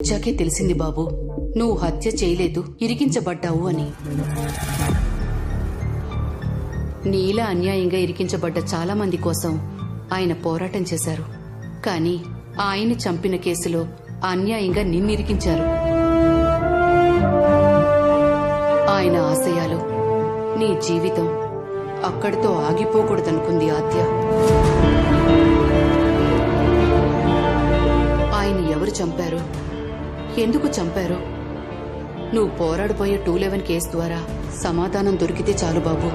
వచ్చాకే తెలిసింది బాబు, నువ్వు హత్య చేయలేదు, ఇరికించబడ్డావు అని. నీలా అన్యాయంగా ఇరికించబడ్డ చాలా మంది కోసం ఆయన పోరాటం చేశారు. కానీ ఆయన్ని చంపిన కేసులో అన్యాయంగా నిన్నిరికించారు. ఆయన ఆశయాలు, నీ జీవితం అక్కడితో ఆగిపోకూడదనుకుంది ఆద్య. ఆయన ఎవరు చంపారు, ఎందుకు చంపారు? నువ్వు పోరాడిపోయే 211 కేసు ద్వారా సమాధానం దొరికితే చాలు బాబు.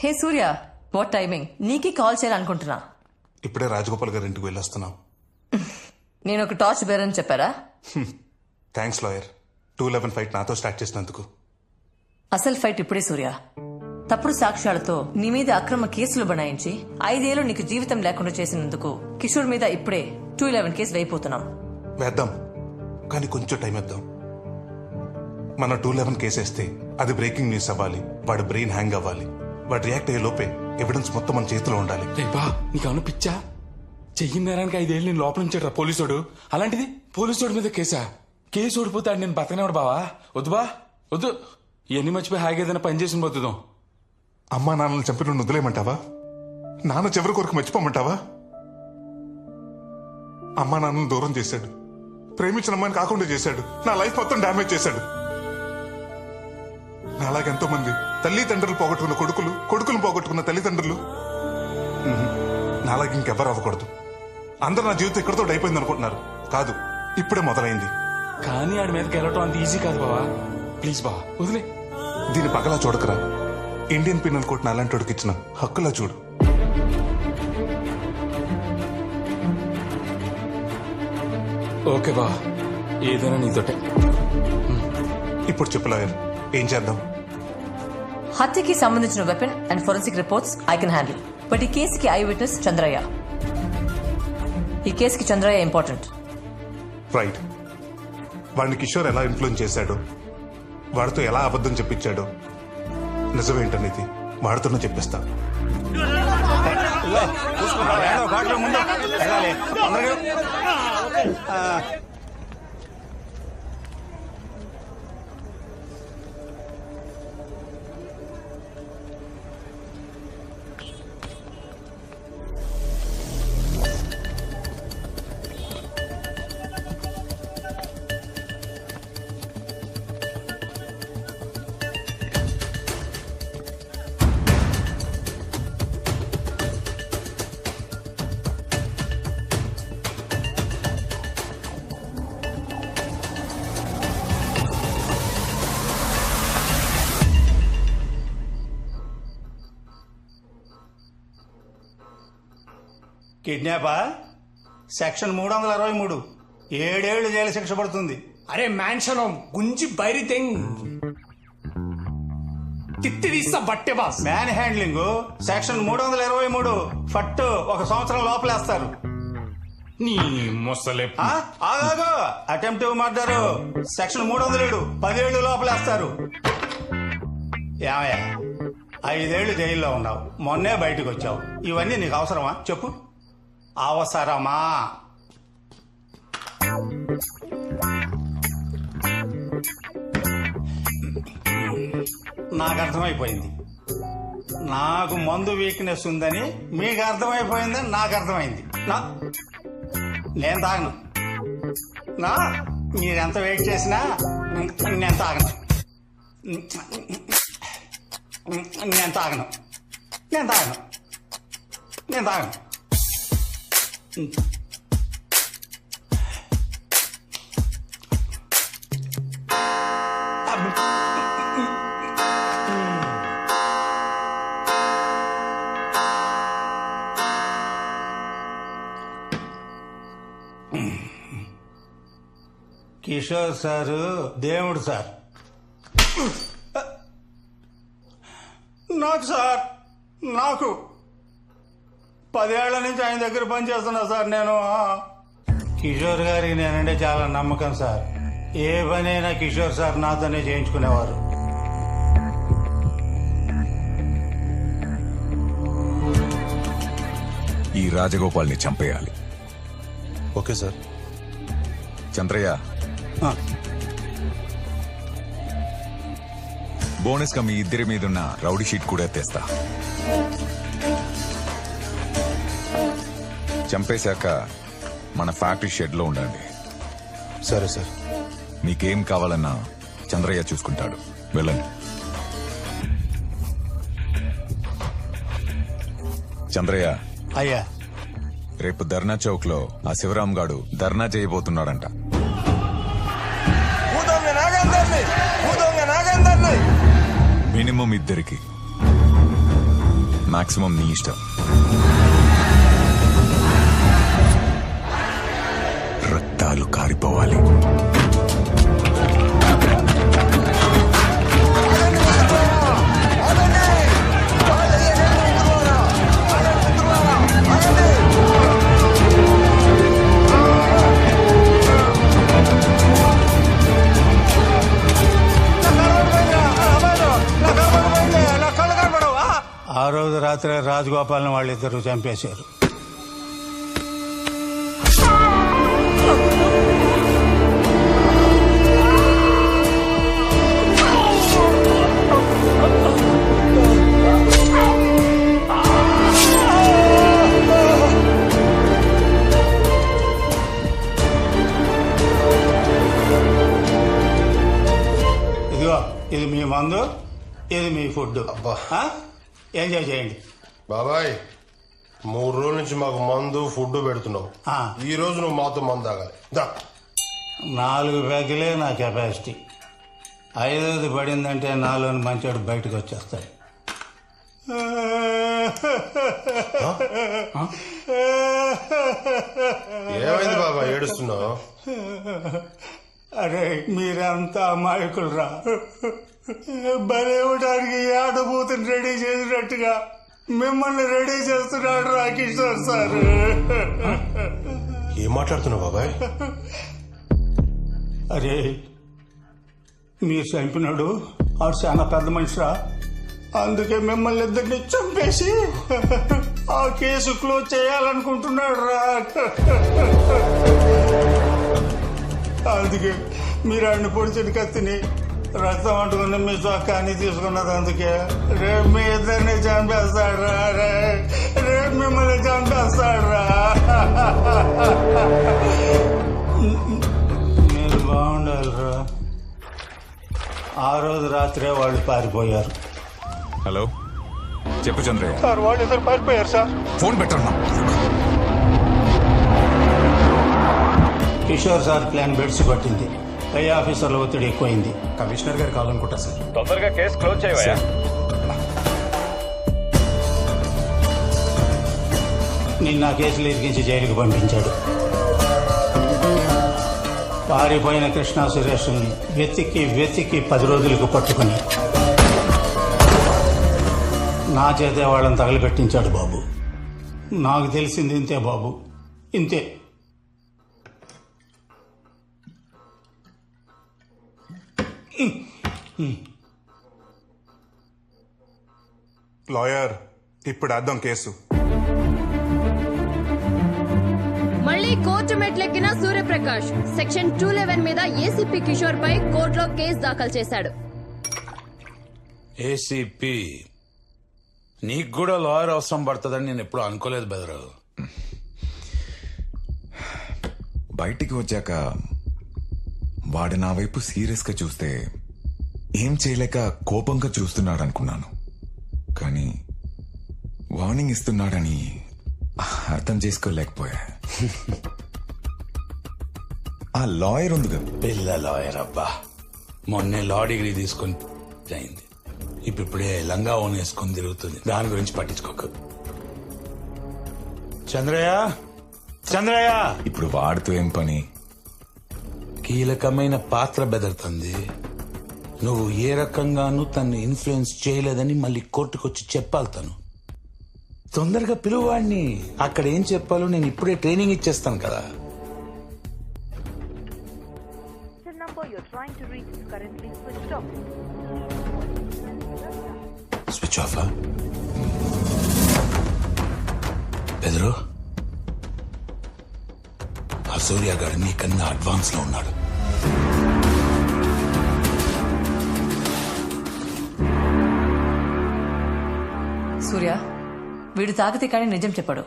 హే సూర్య, వాట్ టైమింగ్? నీకే కాల్ చేయాలనుకుంటున్నా. ఇప్పుడే రాజగోపాల్ గారి ఇంటికి వెళ్ళొస్తున్నాం. నేను ఒక టార్చ్ బేరని చెప్పారా? థ్యాంక్స్ లాయర్, 211 ఫైట్ నాతో స్టార్ట్ చేసినందుకు. అసలు ఫైట్ ఇప్పుడే సూర్య. తప్పుడు సాక్ష్యాలతో నీ మీద అక్రమ కేసులు బనాయించి 5 ఏళ్లు నీకు జీవితం లేకుండా చేసినందుకు కిషోర్ మీద ఇప్పుడే 211 కేసు వేయిపోతున్నాం. వేద్దాం, కానీ కొంచెం టైం ఇద్దాం. మన 211 కేసేస్తే అది బ్రేకింగ్ న్యూస్ అవ్వాలి, వాడి బ్రెయిన్ హ్యాంగ్ అవ్వాలి, వాడు రియాక్ట్ అయ్యే లోపే ఎవిడెన్స్ మొత్తం మన చేతిలో ఉండాలి. బా నీకన్నా పిచ్చా? చెయ్యిన నేరానికి 5 ఏళ్ళు నేను లోపల ఉంచాడు పోలీసోడు. అలాంటిది పోలీసోడి మీద కేసా? కేసు ఓడిపోతాడు, నేను బతకనేవాడు బావా. వద్దు బా వద్దు, ఇవన్నీ మర్చిపోయి హాయిగా ఏదైనా పని చేసి పోతుందాం. అమ్మా నాన్నలు చంపిన వదిలేయమంటావా? నాన్న చివరి కొరకు మర్చిపోమంటావా? అమ్మా నాన్నను దూరం చేశాడు, ప్రేమించిన అమ్మాయిని కాకుండా చేశాడు, నా లైఫ్ మొత్తం డ్యామేజ్ చేశాడు. నాలాగెంతో మంది తల్లిదండ్రులు పోగొట్టుకున్న కొడుకులు, కొడుకులు పోగొట్టుకున్న తల్లిదండ్రులు. నాలాగ ఇంకెవ్వరు అవ్వకూడదు. అందరూ నా జీవితం ఇక్కడితో అయిపోయింది అనుకుంటున్నారు. కాదు, ఇప్పుడే మొదలైంది. కానీ ఆడి మీదకి వెళ్ళటం అంత ఈజీ కాదు బావా. ప్లీజ్ బా వదిలే. దీని పగలా చూడకరా, ఇండియన్ పీనల్ కోడ్ అలాంటి ఇచ్చిన హక్కులా చూడు. ఓకే బా, ఏదైనా నీతోటే. ఇప్పుడు చెప్పు లాయర్, ఏం చేద్దాం? హత్యకి సంబంధించిన weapon and forensic reports I can handle. But ఈ కేసుకి ఐ విట్నెస్ చంద్రయ్య. ఈ కేసుకి చంద్రయ్య ఇంపార్టెంట్. రైట్. వాడిని కిషోర్ ఎలా ఇన్ఫ్లుయెన్స్ చేశాడో, వాడితో ఎలా అబద్ధం చెప్పించాడో, నిజమేంటనేది వాడితోనే చెప్పిస్తా. కిడ్నాపా? సెక్షన్ 323, 7 ఏళ్లు జైలు శిక్ష పడుతుంది. అరే మ్యాన్షన్ గుంజి బైరి తెంగ్ తిత్తి తీస్తా బట్టే బాస్. మ్యాన్ హ్యాండ్లింగ్ సెక్షన్ 323 ఫట్టు 1 సంవత్సరం లోపలేస్తారు. నీ మొసలే. ఆగాగో, అటెంప్టివ్ మర్డర్ సెక్షన్ 307 10 ఏళ్లు లోపలేస్తారు. ఏమయ్యా, 5 ఏళ్లు జైల్లో ఉన్నావు, మొన్నే బయటకు వచ్చావు. ఇవన్నీ నీకు అవసరమా చెప్పు? అవసరమా? నాకు అర్థమైపోయింది. నాకు మందు వీక్నెస్ ఉందని మీకు అర్థమైపోయిందని నాకు అర్థమైంది. నేను తాగను. మీరెంత వెయిట్ చేసినా నేను తాగను. నేను తాగను. నేను తాగను. నేను తాగను. కిషోర్ సారు దేవుడు సార్. నాకు సార్, నాకు 10 ఏళ్ల నుంచి ఆయన దగ్గర పనిచేస్తున్నా సార్ నేను. కిషోర్ గారికి నేనంటే చాలా నమ్మకం సార్. ఏ పనైనా కిషోర్ సార్ నాతోనే చేయించుకునేవారు. రాజగోపాల్ని చంపేయాలి. Okay sir. చంద్రయ్య, ఆ, బోనస్ గా మీ ఇద్దరి మీదున్న రౌడీ షీట్ కూడా తెస్తా. చంపేశాక మన ఫ్యాక్టరీ షెడ్ లో ఉండండి. సరే సార్. మీకేం కావాలన్నా చంద్రయ్య చూసుకుంటాడు. వెళ్ళండి. చంద్రయ్య, అయ్యా. రేపు ధర్నా చౌక్ లో ఆ శివరాం గాడు ధర్నా చేయబోతున్నాడంట. మినిమం ఇద్దరికి, మాక్సిమం నీ ఇష్టం. రక్తాలు కారిపోవాలి. ఆ రోజు రాత్రి రాజగోపాల్ని వాళ్ళిద్దరూ చంపేశారు. ఇదిగో, ఇది మీ మందు, ఇది మీ ఫుడ్. ఎంజాయ్ చేయండి. బాబాయ్, 3 రోజుల నుంచి మాకు మందు ఫుడ్ పెడుతున్నావు. ఆ. ఈ రోజు నువ్వు మాతో మందు తాగాలి. దా. 4 ప్యాకులే నా కెపాసిటీ. 5ది పడిందంటే నాలోని మంచోడు బయటకు వచ్చేస్తాడు. ఏమైంది బాబా, ఏడుస్తున్నావు? అరే, మీరంతా అమాయకులరా. బలేవడానికి ఆడబోతుని రెడీ చేసినట్టుగా మిమ్మల్ని రెడీ చేస్తున్నాడు రా కిషోర్ సార్. ఏం మాట్లాడుతున్నావు బాబాయ్? అరే, మీరు చంపినాడు ఆడు చాలా పెద్ద మనిషిరా. అందుకే మిమ్మల్ని ఇద్దరిని చంపేసి ఆ కేసు క్లోజ్ చేయాలనుకుంటున్నాడు రా. అందుకే మీరు ఆడిని పొడిచిన కత్తిని రక్తం అంటుకుని మీ చొక్కాన్ని తీసుకున్నది. అందుకే రేపు మీ ఇద్దరిని చంపేస్తాడ్రా. రేపు మిమ్మల్ని చంపేస్తాడ్రా. మీరు బాగుండాలిరా. ఆ రోజు రాత్రే వాళ్ళు పారిపోయారు. హలో, చెప్పు చంద్రయ్య. సార్, వాళ్ళు ఇద్దరు పారిపోయారు సార్. ఫోన్ పెట్టన్నా. కిషోర్ సార్ ప్లాన్ బెడ్స్ పట్టింది. పై ఆఫీసర్ల ఒత్తిడి ఎక్కువైంది. కమిషనర్ గారు కావాలనుకుంటా సార్. తొందరగా కేసు క్లోజ్ చేయవయ్యా. నిన్న ఆ కేసులు ఇరికించి జైలుకు పంపించాడు. పారిపోయిన కృష్ణా సురేష్ని వెతికి 10 రోజులకు పట్టుకుని నా చేతే వాళ్ళని తగలబెట్టించాడు బాబు. నాకు తెలిసింది ఇంతే బాబు, ఇంతే. లాయర్, ఇప్పుడు వేద్దాం కేసు. మళ్ళీ కోర్టు మెట్లెక్కిన సూర్యప్రకాష్ సెక్షన్ 211 మీద ఏసీపీ కిషోర్ పై కోర్టులో కేసు దాఖలు చేశాడు. ఏసీపీ, నీకు కూడా లాయర్ అవసరం పడుతుందని నేను ఎప్పుడు అనుకోలేదు బెదరు. బయటికి వచ్చాక వాడు నా వైపు సీరియస్ గా చూస్తే ఏం చేయలేక కోపంగా చూస్తున్నాడు అనుకున్నాను. కానీ వార్నింగ్ ఇస్తున్నాడని అర్థం చేసుకోలేకపోయా. ఆ లాయర్ ఉంది కదా, పిల్ల లాయర్ అబ్బా, మొన్నే లా డిగ్రీ తీసుకొని అయింది. ఇప్పుడే లంగా ఓన్ వేసుకొని తిరుగుతుంది. దాని గురించి పట్టించుకోకు. చంద్రయ్య, చంద్రయ్య, ఇప్పుడు వాడితో ఏం పని? కీలకమైన పాత్ర బెదరుతుంది. నువ్వు ఏ రకంగానూ తన్ని ఇన్ఫ్లుయెన్స్ చేయలేదని మళ్ళీ కోర్టుకొచ్చి చెప్పాలి. తను తొందరగా పిలువాడిని. అక్కడ ఏం చెప్పాలో నేను ఇప్పుడే ట్రైనింగ్ ఇచ్చేస్తాను కదా. Switch off. బెదరు, సూర్య గారు నీకన్నా అడ్వాన్స్ లో ఉన్నాడు. సూర్య వీడు తాగితే కానీ నిజం చెప్పాడు.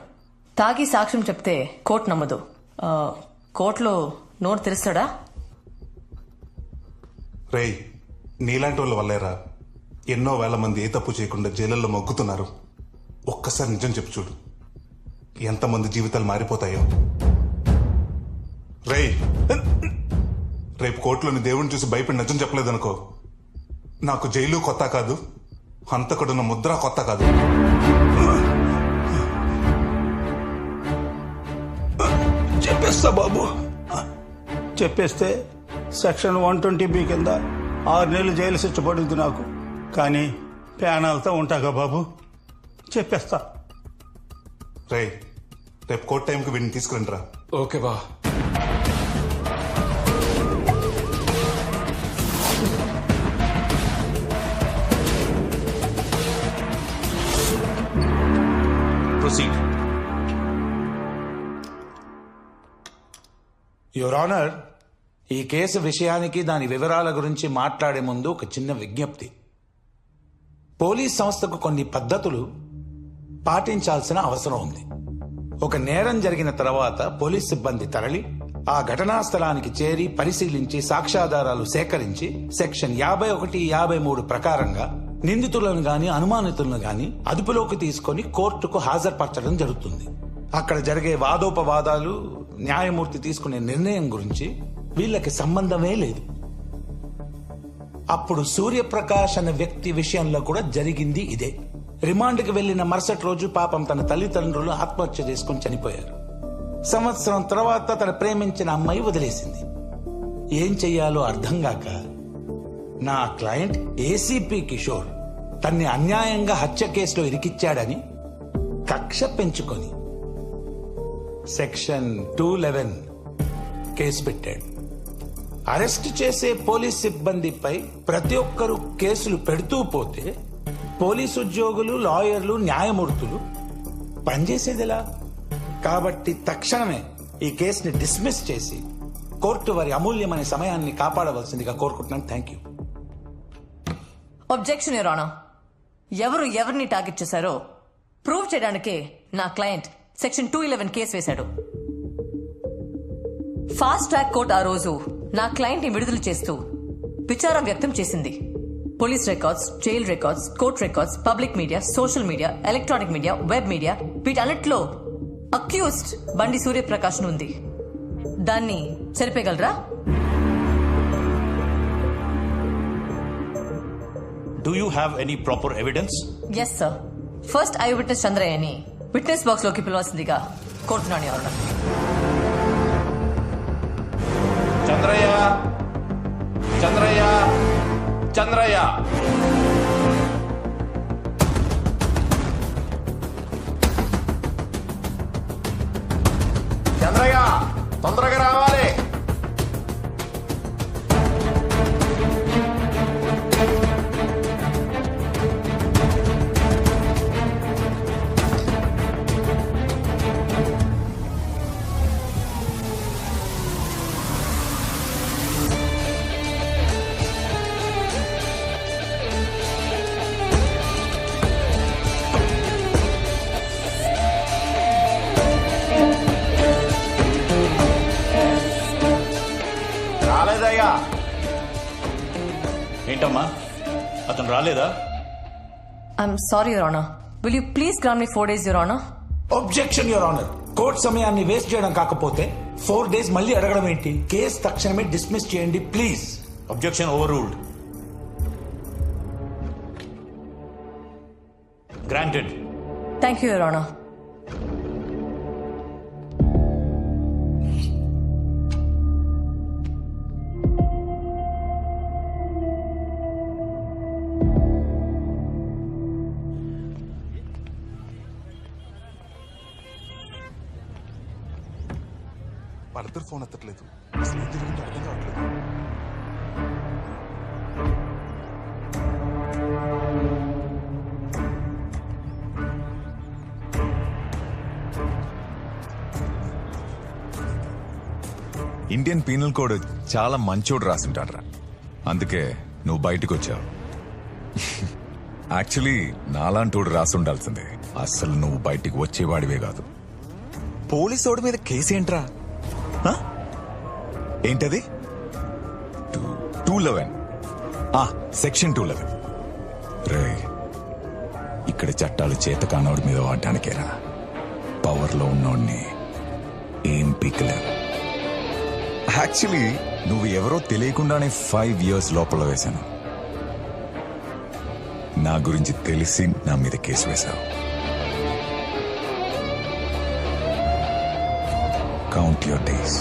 తాగి సాక్ష్యం చెప్తే కోర్టు నమ్మదు. కోర్టులో నోరు తెరుస్తాడా? రేయ్, నీలాంటి వాళ్ళ వల్లేరా ఎన్నో వేల మంది ఏ తప్పు చేయకుండా జైలుల్లో మొగ్గుతున్నారు. ఒక్కసారి నిజం చెప్పు చూడు, ఎంతమంది జీవితాలు మారిపోతాయో. రేయ్, రేపు కోర్టులోని దేవుడిని చూసి భయపడి నిజం చెప్పలేదనుకో, నాకు జైలు కొత్త కాదు, హంతకుడున్న ముద్ర కొత్త కాదు. చెప్పేస్తా బాబు. చెప్పేస్తే సెక్షన్ 120B కింద 6 నెలలు జైలు శిక్ష పడుద్ది నాకు. కానీ ప్యానాలతో ఉంటాగా బాబు, చెప్పేస్తా. రేయ్, రేపు కోర్టు టైంకి వీడిని తీసుకురండి రా. ఓకే బా. ప్రొసీడ్. యువర్ ఆనర్, ఈ కేసు విషయానికి దాని వివరాల గురించి మాట్లాడే ముందు ఒక చిన్న విజ్ఞప్తి. పోలీస్ సంస్థకు కొన్ని పద్ధతులు పాటించాల్సిన అవసరం ఉంది. ఒక నేరం జరిగిన తర్వాత పోలీస్ సిబ్బంది తరలి ఆ ఘటనా స్థలానికి చేరి పరిశీలించి సాక్ష్యాధారాలు సేకరించి సెక్షన్ 51, 53 ప్రకారంగా నిందితులను గాని అనుమానితులను గాని అదుపులోకి తీసుకొని కోర్టుకు హాజరుపరచడం జరుగుతుంది. అక్కడ జరిగే వాదోపవాదాలు, న్యాయమూర్తి తీసుకునే నిర్ణయం గురించి వీళ్ళకి సంబంధమే లేదు. అప్పుడు సూర్యప్రకాష్ అనే వ్యక్తి విషయంలో కూడా జరిగింది ఇదే. రిమాండ్కి వెళ్లిన మరుసటి రోజు పాపం తన తల్లిదండ్రులు ఆత్మహత్య చేసుకుని చనిపోయారు. సంవత్సరం తర్వాత తన ప్రేమించిన అమ్మాయి వదిలేసింది. ఏం చెయ్యాలో అర్థం కాక నా క్లయింట్ ఏసీపీ కిషోర్ తన్ని అన్యాయంగా హత్య కేసులో ఇరికిచ్చాడని కక్ష పెంచుకొని సెక్షన్ 211 కేసు పెట్టాడు. అరెస్ట్ చేసే పోలీస్ సిబ్బందిపై ప్రతి ఒక్కరూ కేసులు పెడుతూ పోతే పోలీసు ఉద్యోగులు, లాయర్లు, న్యాయమూర్తులు పనిచేసేదిలా. కాబట్టి తక్షణమే ఈ కేసుని డిస్మిస్ చేసి కోర్టు వారి అమూల్యమైన సమయాన్ని కాపాడవలసిందిగా కోరుకుంటున్నాను. Thank you. Objection your honour. ఎవరు ఎవరిని టార్గెట్ చేశారో ప్రూవ్ చేయడానికే నా క్లయింట్ సెక్షన్ 211 కేసు వేశాడు. ఫాస్ట్ ట్రాక్ కోర్ట్ ఆ రోజు నా క్లయింట్ ని విడుదల చేస్తూ విచారం వ్యక్తం చేసింది. Police records, jail records, court records, public media, social media, electronic media, web media, వీటన్నిటిలో అక్యూజ్డ్ బండి సూర్యప్రకాష్ ఉంది. దాన్ని సరిపేయగలరా? Do you have any proper evidence? Yes sir. First I witness చంద్రయ్యని విట్నెస్ బాక్స్ లోకి పిలవాల్సిందిగా కోరుతున్నాను యువర్ ఆనర్. చంద్రయ్య, చంద్రయ్య, చంద్రయ్య. చంద్రయ్య, తొందరగా రావాలి. రాలేదయ్యా. ఏంటమ్మా, అతను రాలేదా? I'm sorry your honour. Will you please grant me 4 days your honour? Objection your honour. Court సమయాన్ని వేస్ట్ చేయడం కాకపోతే 4 days మళ్ళీ అడగడం ఏంటి? కేసు తక్షణమే డిస్మిస్ చేయండి please. Objection over ruled. Granted. Thank you your honour. వాళ్ళిద్దరు ఫోన్ ఎత్తట్లేదు. అసలు ఏం జరిగిందో అర్థం కావట్లేదు. ఇండియన్ పీనల్ కోడ్ చాలా మంచోడు రాసుంటాడ్రా, అందుకే నువ్వు బయటకు వచ్చావు. యాక్చువల్లీ నాలాంటోడు రాసుండాల్సిందే. అస్సలు నువ్వు బయటికి వచ్చేవాడివే కాదు. పోలీసోడి మీద కేసు ఏంట్రా? ఆ? ఏంటది? 211 సెక్షన్ 211. రే, ఇక్కడ చట్టాలు చేత కానోడి మీద వాడడానికేరా. పవర్లో ఉన్నోడిని ఏం పీకలేరు. యాక్చువల్లీ నువ్వు ఎవరో తెలియకుండానే 5 years లోపల వేశాను. నా గురించి తెలిసి నా మీద కేసు వేశావు. Count your days.